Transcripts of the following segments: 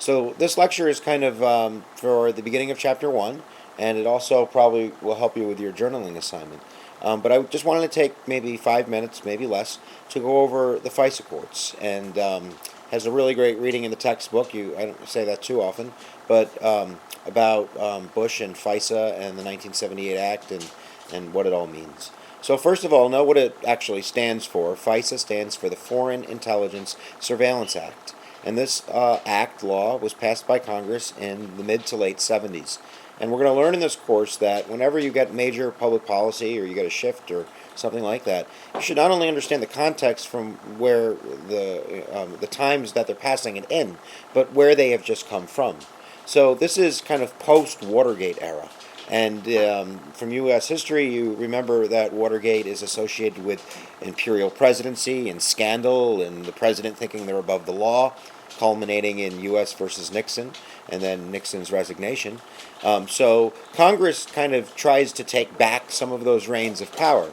So this lecture is kind of for the beginning of Chapter 1, and it also probably will help you with your journaling assignment. But I just wanted to take maybe 5 minutes, maybe less, to go over the FISA courts, and has a really great reading in the textbook. I don't say that too often, but about Bush and FISA and the 1978 Act and what it all means. So first of all, know what it actually stands for. FISA stands for the Foreign Intelligence Surveillance Act. And this law was passed by Congress in the mid to late 70s. And we're going to learn in this course that whenever you get major public policy or you get a shift or something like that, you should not only understand the context from where the times that they're passing it in, but where they have just come from. So this is kind of post-Watergate era. And from U.S. history, you remember that Watergate is associated with imperial presidency and scandal and the president thinking they're above the law, culminating in U.S. versus Nixon and then Nixon's resignation. So Congress kind of tries to take back some of those reins of power.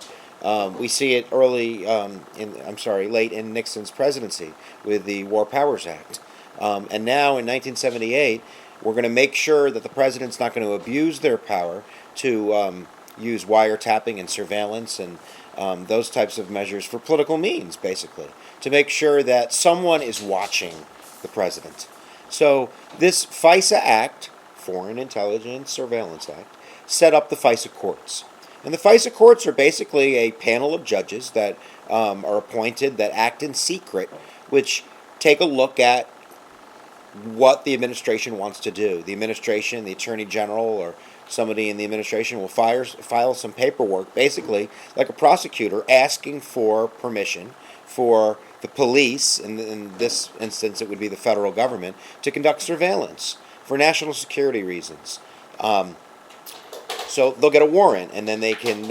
We see it late in Nixon's presidency with the War Powers Act. And now in 1978, we're going to make sure that the president's not going to abuse their power to use wiretapping and surveillance and those types of measures for political means, basically, to make sure that someone is watching the president. So this FISA Act, Foreign Intelligence Surveillance Act, set up the FISA courts. And the FISA courts are basically a panel of judges that are appointed that act in secret, which take a look at what the administration wants to do. The administration, the attorney general, or somebody in the administration will file some paperwork, basically like a prosecutor, asking for permission for the police, in this instance it would be the federal government, to conduct surveillance for national security reasons. So they'll get a warrant, and then they can,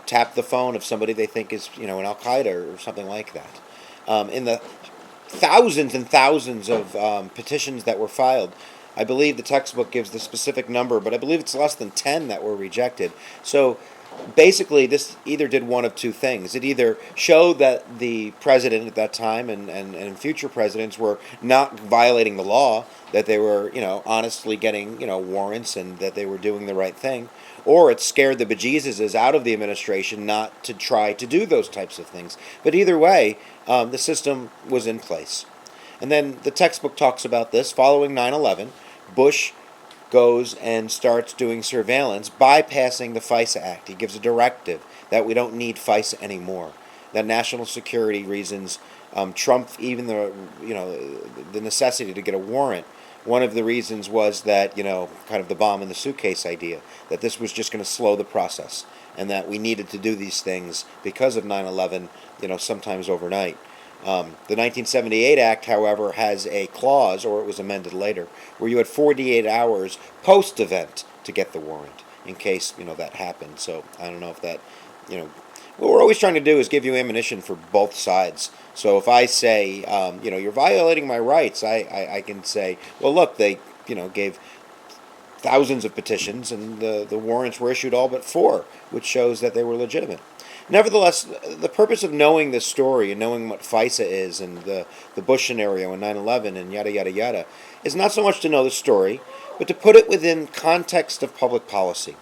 tap the phone of somebody they think is, an Al Qaeda or something like that. In the thousands and thousands of petitions that were filed, I believe the textbook gives the specific number, but I believe it's less than 10 that were rejected. So basically, this either did one of two things. It either showed that the president at that time and future presidents were not violating the law, that they were, honestly getting, warrants and that they were doing the right thing, or it scared the bejesuses out of the administration not to try to do those types of things. But either way, the system was in place. And then the textbook talks about this. Following 9/11, Bush goes and starts doing surveillance, bypassing the FISA Act. He gives a directive that we don't need FISA anymore, that national security reasons trump even the necessity to get a warrant. One of the reasons was that, kind of the bomb in the suitcase idea, that this was just going to slow the process and that we needed to do these things because of 9/11, sometimes overnight. The 1978 Act, however, has a clause, or it was amended later, where you had 48 hours post-event to get the warrant in case, that happened. So I don't know if that, what we're always trying to do is give you ammunition for both sides. So if I say, you're violating my rights, I can say, well, look, they, gave thousands of petitions and the warrants were issued all but 4, which shows that they were legitimate. Nevertheless, the purpose of knowing this story and knowing what FISA is and the Bush scenario and 9/11 and yada, yada, yada, is not so much to know the story, but to put it within context of public policy.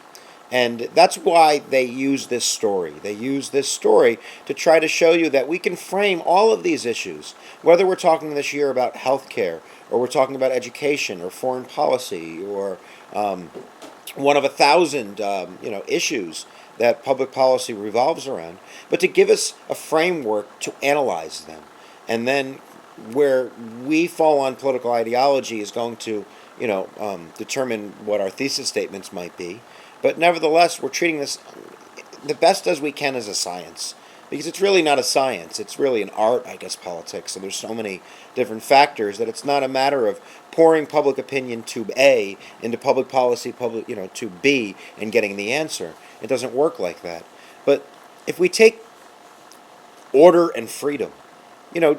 And that's why they use this story. They use this story to try to show you that we can frame all of these issues, whether we're talking this year about healthcare, or we're talking about education, or foreign policy, or one of 1,000, issues that public policy revolves around, but to give us a framework to analyze them. And then where we fall on political ideology is going to, determine what our thesis statements might be. But nevertheless, we're treating this the best as we can as a science. Because it's really not a science. It's really an art, I guess, politics. And there's so many different factors that it's not a matter of pouring public opinion tube A into public policy, tube B, and getting the answer. It doesn't work like that. But if we take order and freedom,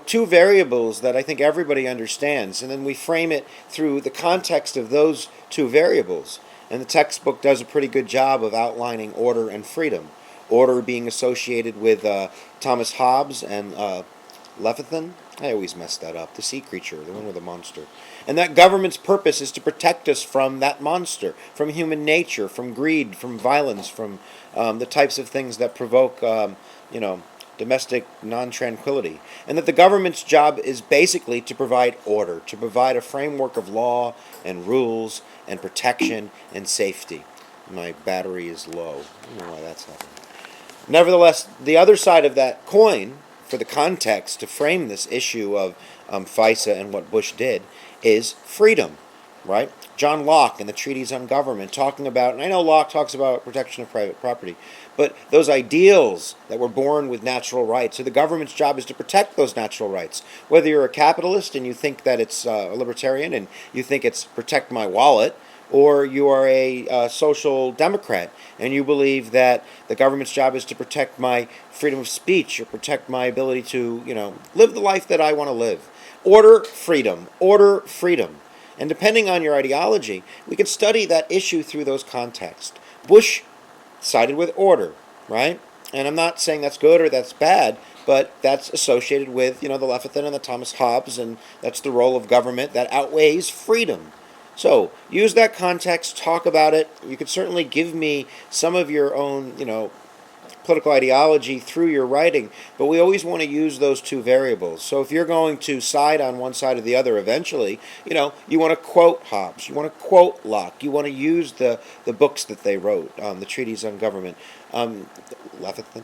two variables that I think everybody understands, and then we frame it through the context of those two variables, and the textbook does a pretty good job of outlining order and freedom. Order being associated with Thomas Hobbes and Leviathan? I always mess that up. The sea creature, the one with the monster. And that government's purpose is to protect us from that monster, from human nature, from greed, from violence, from the types of things that provoke, domestic non-tranquility. And that the government's job is basically to provide order, to provide a framework of law and rules and protection and safety. My battery is low. I don't know why that's happening. Nevertheless, the other side of that coin, for the context to frame this issue of FISA and what Bush did, is freedom, right? John Locke in the Treatise on Government talking about, and I know Locke talks about protection of private property, but those ideals that were born with natural rights, so the government's job is to protect those natural rights. Whether you're a capitalist and you think that it's a libertarian and you think it's protect my wallet, or you are a social democrat and you believe that the government's job is to protect my freedom of speech or protect my ability to, live the life that I want to live. Order, freedom. Order, freedom. And depending on your ideology, we can study that issue through those contexts. Bush sided with order, right? And I'm not saying that's good or that's bad, but that's associated with, the Leviathan and the Thomas Hobbes, and that's the role of government that outweighs freedom. So use that context, talk about it. You could certainly give me some of your own, political ideology through your writing, but we always want to use those two variables. So if you're going to side on one side or the other eventually, you want to quote Hobbes, you want to quote Locke, you want to use the books that they wrote, the treatise on government, Leviathan.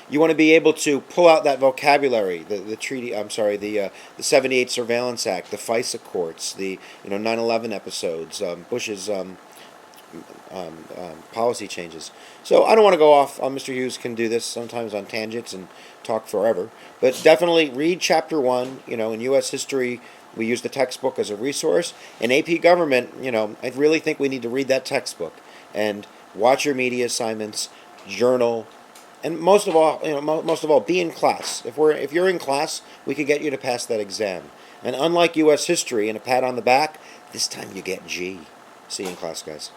You want to be able to pull out that vocabulary, the 78 Surveillance Act, the FISA courts, the 9/11 episodes, Bush's policy changes. So I don't want to go off. Mr. Hughes can do this sometimes on tangents and talk forever, but definitely read Chapter 1. In U.S. history, we use the textbook as a resource. In AP Government, I really think we need to read that textbook and watch your media assignments, journal. And most of all, be in class. If you're in class, we could get you to pass that exam. And unlike U.S. history and a pat on the back, this time you get G. See you in class, guys.